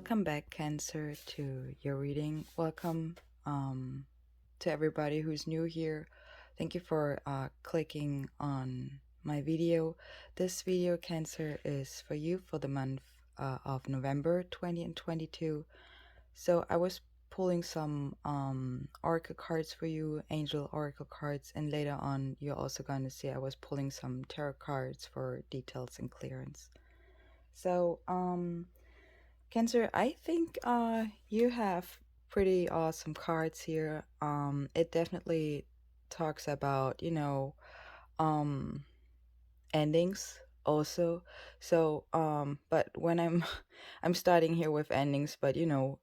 Welcome back, Cancer, to your reading. Welcome to everybody who's new here. Thank you for clicking on my video. This video, Cancer, is for you for the month of November 20 and 22. So I was pulling some oracle cards for you, angel oracle cards, and later on you're also going to see I was pulling some tarot cards for details and clearance. So Cancer, I think you have pretty awesome cards here. It definitely talks about, um endings also. So but when I'm I'm starting here with endings, but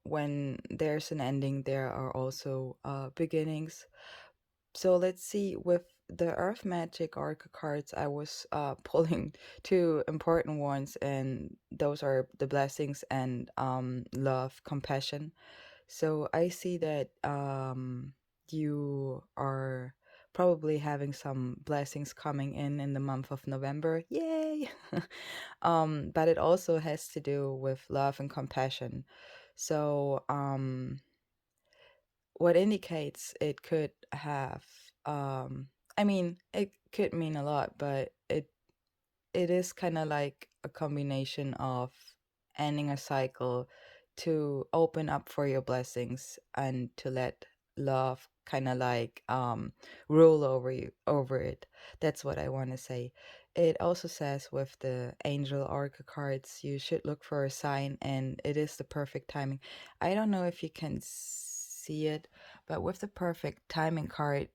when there's an ending there are also beginnings. So let's see, with the Earth Magic Oracle cards, I was pulling two important ones, and those are the blessings and love, compassion. So I see that you are probably having some blessings coming in the month of November. Yay! But it also has to do with love and compassion. So what indicates it could have I mean, it could mean a lot, but it is kind of like a combination of ending a cycle to open up for your blessings and to let love kind of like rule over it. That's what I want to say. It also says with the angel oracle cards you should look for a sign, and it is the perfect timing. I don't know if you can see it, but with the perfect timing card,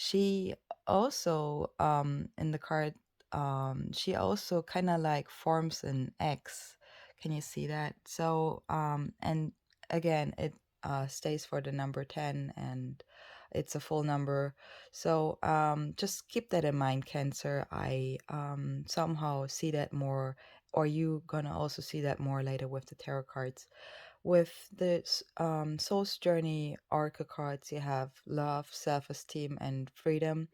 she also in the card, she also kind of like forms an X. Can you see that? So and again, it stays for the number 10, and it's a full number. So just keep that in mind, Cancer. I somehow see that more, or you gonna also see that more later with the tarot cards. With the Soul's Journey oracle cards, you have love, self-esteem, and freedom.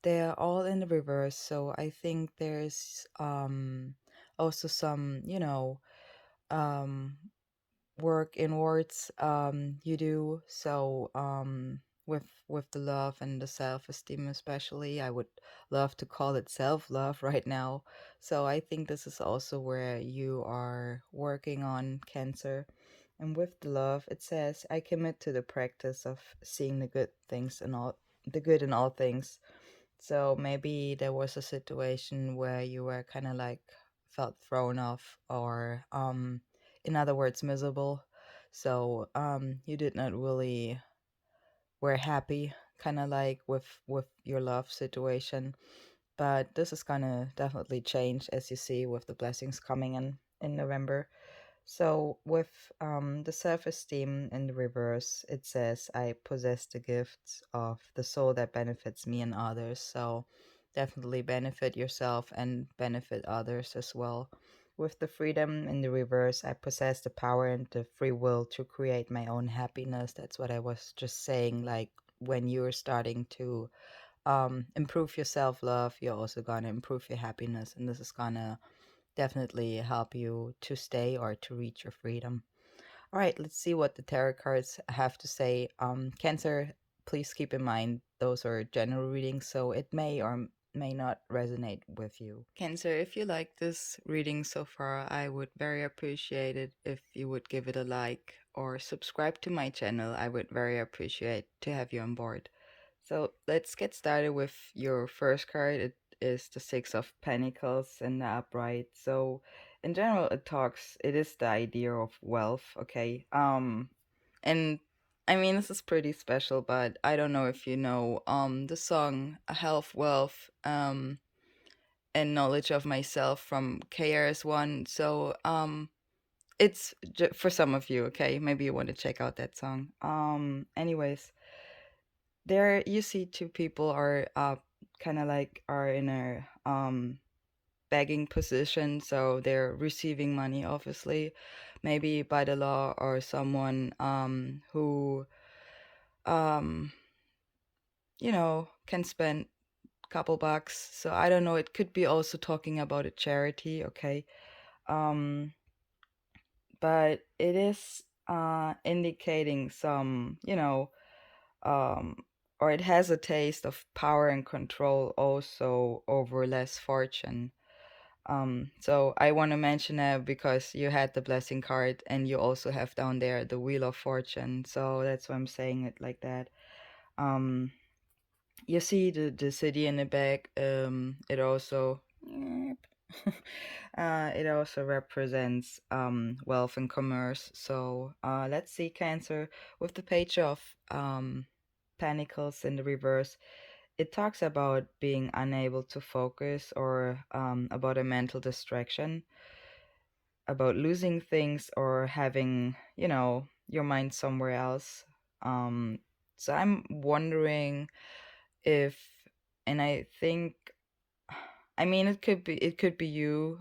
They're all in the reverse, so I think there's also some, um, work inwards you do. So with the love and the self-esteem especially, I would love to call it self-love right now. So I think this is also where you are working on, Cancer. And with the love, it says, I commit to the practice of seeing the good in all things. So maybe there was a situation where you were kind of like felt thrown off, or in other words, miserable. So you did not really were happy, kind of like with your love situation. But this is gonna definitely change, as you see with the blessings coming in November. So with the self-esteem in the reverse, it says, I possess the gifts of the soul that benefits me and others. So definitely benefit yourself and benefit others as well. With the freedom in the reverse, I possess the power and the free will to create my own happiness. That's what I was just saying. Like when you're starting to improve your self-love, you're also gonna improve your happiness, and this is gonna definitely help you to stay or to reach your freedom. All right, let's see what the tarot cards have to say. Cancer, please keep in mind those are general readings, so it may or may not resonate with you. Cancer, if you like this reading so far, I would very appreciate it if you would give it a like or subscribe to my channel. I would very appreciate to have you on board. So let's get started with your first card. It is the Six of Pentacles in the upright. So in general, it is the idea of wealth, okay? And I mean, this is pretty special, but I don't know if you know the song Health, Wealth, and Knowledge of Myself from KRS-One. So it's for some of you, okay? Maybe you want to check out that song. Anyways, there you see two people are kind of like are in a begging position, so they're receiving money, obviously, maybe by the law, or someone who um can spend a couple bucks. So I don't know, it could be also talking about a charity, okay? um but it is indicating some, um, or it has a taste of power and control also over less fortune. So I want to mention that because you had the blessing card and you also have down there the wheel of fortune. So that's why I'm saying it like that. Um, you see the city in the back. It also it also represents wealth and commerce. So let's see Cancer with the page of Pentacles in the reverse. It talks about being unable to focus or about a mental distraction, about losing things or having, your mind somewhere else. Um, so I'm wondering if, and I think, I mean, it could be you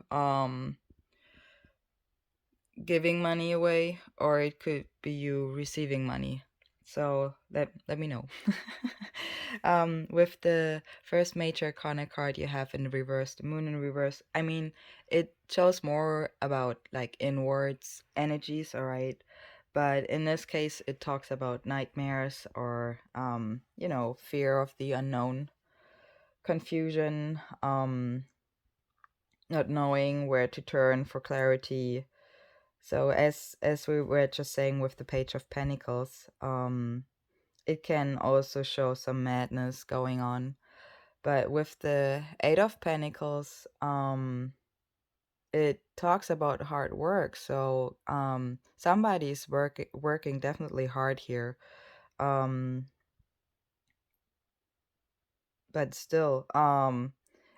giving money away, or it could be you receiving money. So let me know. With the first major arcana card you have in reverse, the moon in reverse, I mean, it shows more about like inwards energies, all right? But in this case, it talks about nightmares or, fear of the unknown, confusion, not knowing where to turn for clarity. So as we were just saying with the page of Pentacles, it can also show some madness going on. But with the Eight of Pentacles, it talks about hard work. So somebody's working definitely hard here. Um, but still,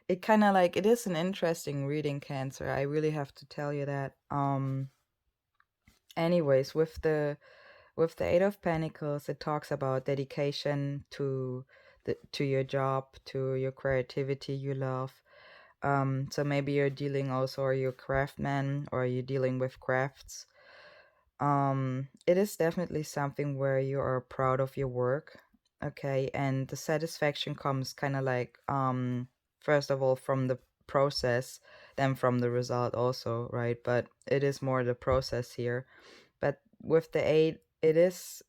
it kind of like it is an interesting reading, Cancer. I really have to tell you that. Anyways, with the Eight of Pentacles, it talks about dedication to your job, to your creativity you love. So maybe you're dealing also, or you're a craftsman, or you're dealing with crafts. It is definitely something where you are proud of your work, okay, and the satisfaction comes kind of like first of all from the process, then from the result also, right? But it is more the process here. But with the eight, it is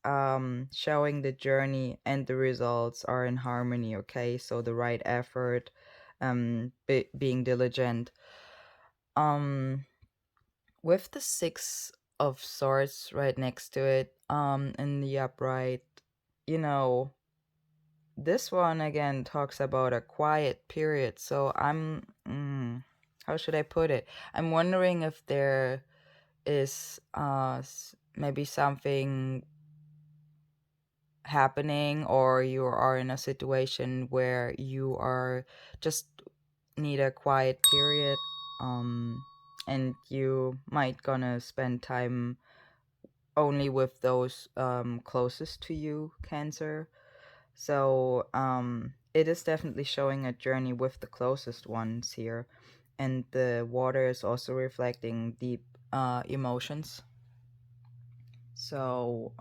showing the journey and the results are in harmony, okay? So the right effort, being diligent. Um, with the Six of Swords right next to it, in the upright, you know, this one again talks about a quiet period. So how should I put it? I'm wondering if there is maybe something happening, or you are in a situation where you are just need a quiet period, and you might gonna spend time only with those closest to you, Cancer. So it is definitely showing a journey with the closest ones here, and the water is also reflecting deep emotions. So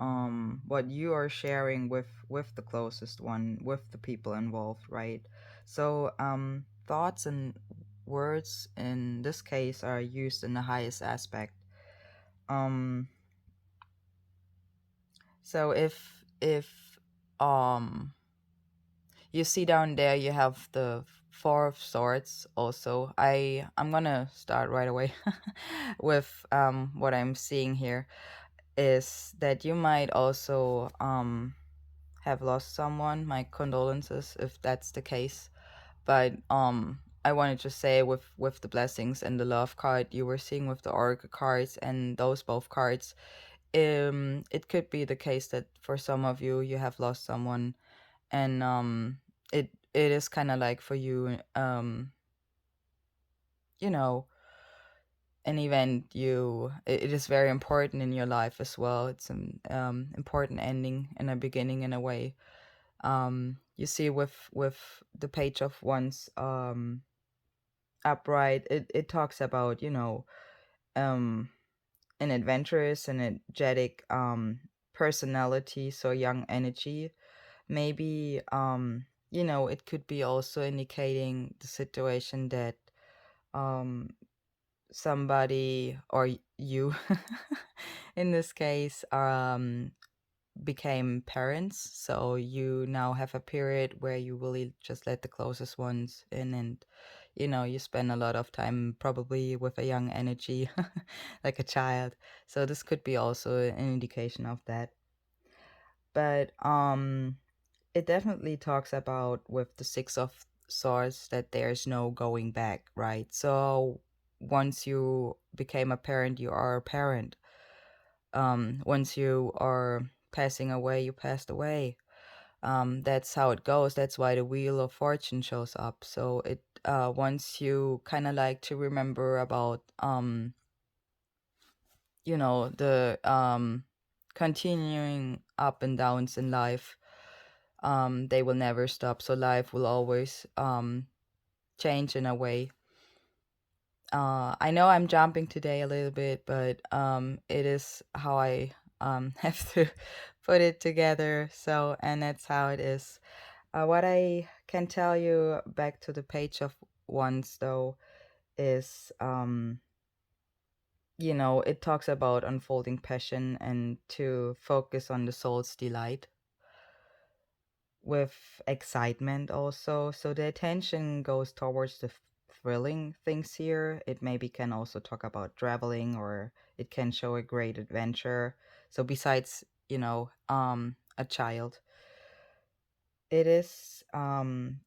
what you are sharing with the closest one, with the people involved, right? So thoughts and words in this case are used in the highest aspect. um so if um you see down there you have the Four of Swords also. I'm gonna start right away with what I'm seeing here is that you might also have lost someone. My condolences if that's the case. But I wanted to say with the blessings and the love card you were seeing with the oracle cards and those both cards, it could be the case that for some of you you have lost someone, and it is kind of like for you, you know an event, it is very important in your life as well. It's an important ending and a beginning in a way. You see with the Page of Wands upright, it talks about, um an adventurous and energetic personality, so young energy. Maybe it could be also indicating the situation that um somebody or you in this case became parents, so you now have a period where you really just let the closest ones in, and you spend a lot of time probably with a young energy like a child. So this could be also an indication of that. But it definitely talks about with the Six of Swords that there's no going back, right? So once you became a parent, you are a parent. Once you are passing away, you passed away. That's how it goes. That's why the Wheel of Fortune shows up. So it wants you kind of like to remember about the continuing up and downs in life. They will never stop. So life will always change in a way. I know I'm jumping today a little bit, but it is how I have to put it together. So, and that's how it is. What I can tell you back to the Page of Wands, though, is it talks about unfolding passion and to focus on the soul's delight with excitement also. So the attention goes towards the thrilling things here. It maybe can also talk about traveling, or it can show a great adventure. So besides, a child, it is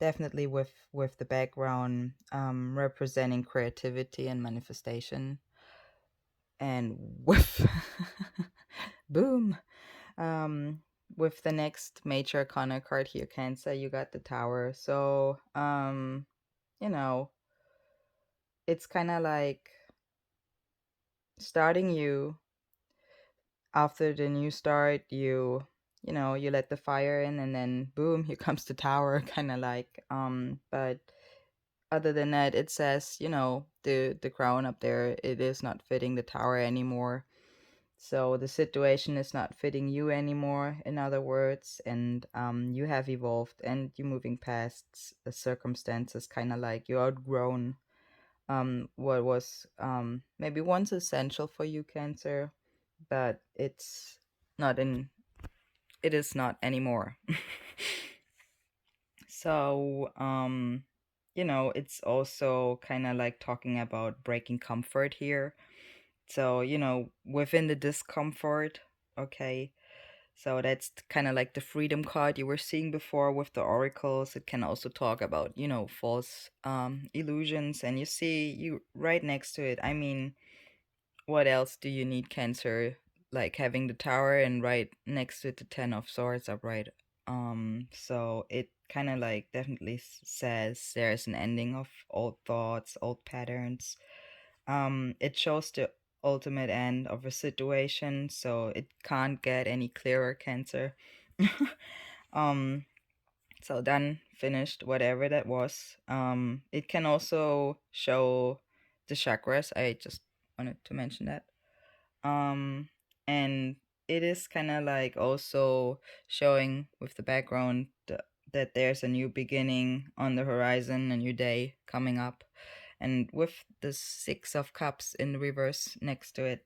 definitely with the background representing creativity and manifestation, and with boom, um with the next major arcana card here, Cancer, you got the Tower. So you know it's kind of like starting you after the new start. You let the fire in, and then boom, here comes the Tower. Kind of like but other than that, it says, the crown up there, it is not fitting the Tower anymore. So the situation is not fitting you anymore, in other words, and you have evolved and you're moving past the circumstances, kind of like you outgrown what was maybe once essential for you, Cancer, but it is not anymore. So it's also kind of like talking about breaking comfort here. So within the discomfort, okay. So that's kind of like the freedom card you were seeing before with the oracles. It can also talk about, false illusions. And you see you right next to it. I mean, what else do you need, Cancer? Like having the Tower and right next to it the Ten of Swords upright. So it kind of like definitely says there's an ending of old thoughts, old patterns. It shows the ultimate end of a situation, so it can't get any clearer, Cancer. um so done, finished, whatever that was. It can also show the chakras. I just wanted to mention that. And it is kind of like also showing with the background that there's a new beginning on the horizon, a new day coming up. And with the Six of Cups in the reverse next to it,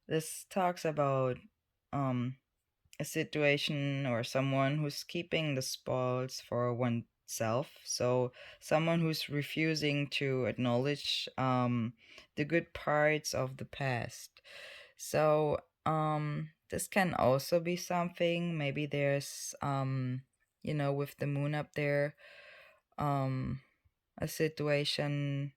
this talks about um a situation or someone who's keeping the spoils for oneself. So someone who's refusing to acknowledge the good parts of the past. So this can also be something. Maybe there's with the moon up there, um a situation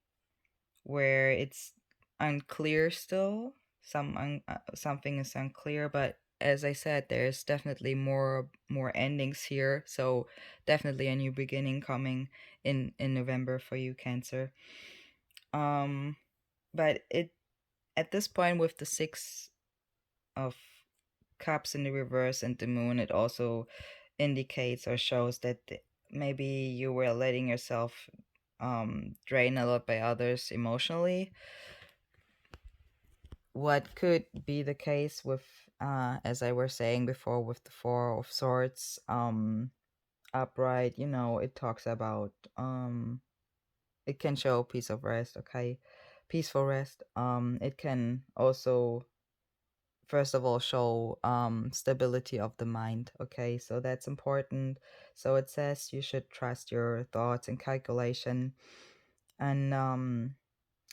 where it's unclear still. Something is unclear, but as I said, there's definitely more endings here. So definitely a new beginning coming in November for you, Cancer. Um, but it at this point with the Six of Cups in the reverse and the moon, it also indicates or shows that maybe you were letting yourself drain a lot by others emotionally. What could be the case with as I was saying before, with the Four of Swords upright, it talks about it can show peace of rest, okay. peaceful rest. It can also, first of all, show stability of the mind. Okay, so that's important. So it says you should trust your thoughts and calculation. And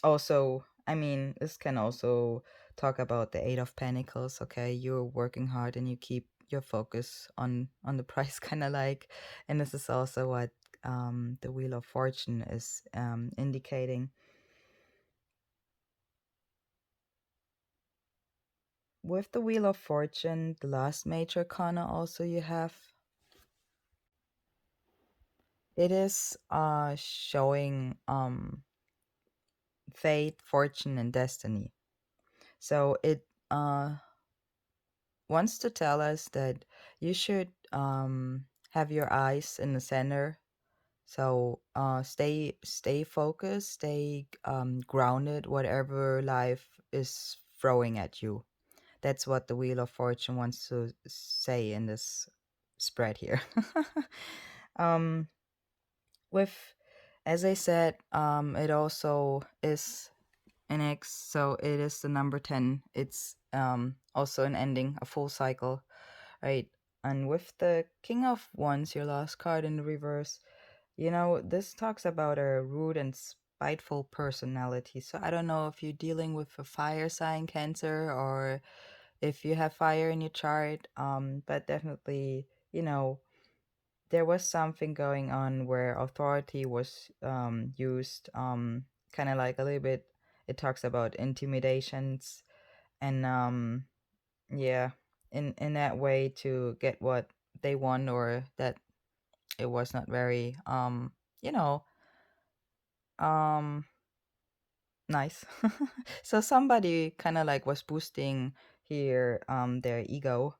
also, I mean, this can also talk about the Eight of Pentacles. Okay, you're working hard and you keep your focus on the prize, kind of like. And this is also what the Wheel of Fortune is indicating. With the Wheel of Fortune, the last major arcana also you have, it is showing fate, fortune, and destiny. So it wants to tell us that you should have your eyes in the center. So stay focused, stay grounded, whatever life is throwing at you. That's what the Wheel of Fortune wants to say in this spread here. um, with, as I said, it also is an X, so it is the number 10. It's also an ending, a full cycle, right? And with the King of Wands, your last card in the reverse, this talks about a rude and spiteful personality. So I don't know if you're dealing with a fire sign, Cancer, or if you have fire in your chart, but definitely, there was something going on where authority was used, kind of like a little bit. It talks about intimidations and yeah, in that way to get what they want, or that it was not very you know um nice. So somebody kind of like was boosting here their ego,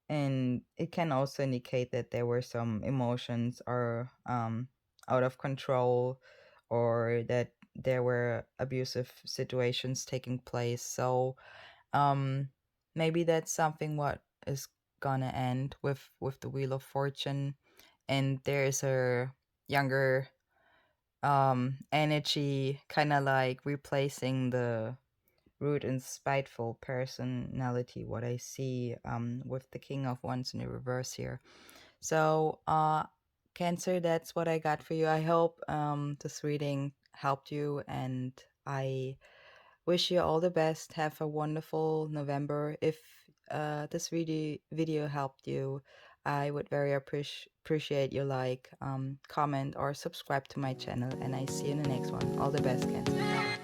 and it can also indicate that there were some emotions are out of control, or that there were abusive situations taking place. So um maybe that's something what is gonna end with the Wheel of Fortune, and there is a younger energy kind of like replacing the rude and spiteful personality, what I see with the King of Wands in the reverse here. So Cancer, that's what I got for you. I hope this reading helped you, and I wish you all the best. Have a wonderful November. If this video helped you, I would very appreciate your like, comment, or subscribe to my channel, and I see you in the next one. All the best, Cancer.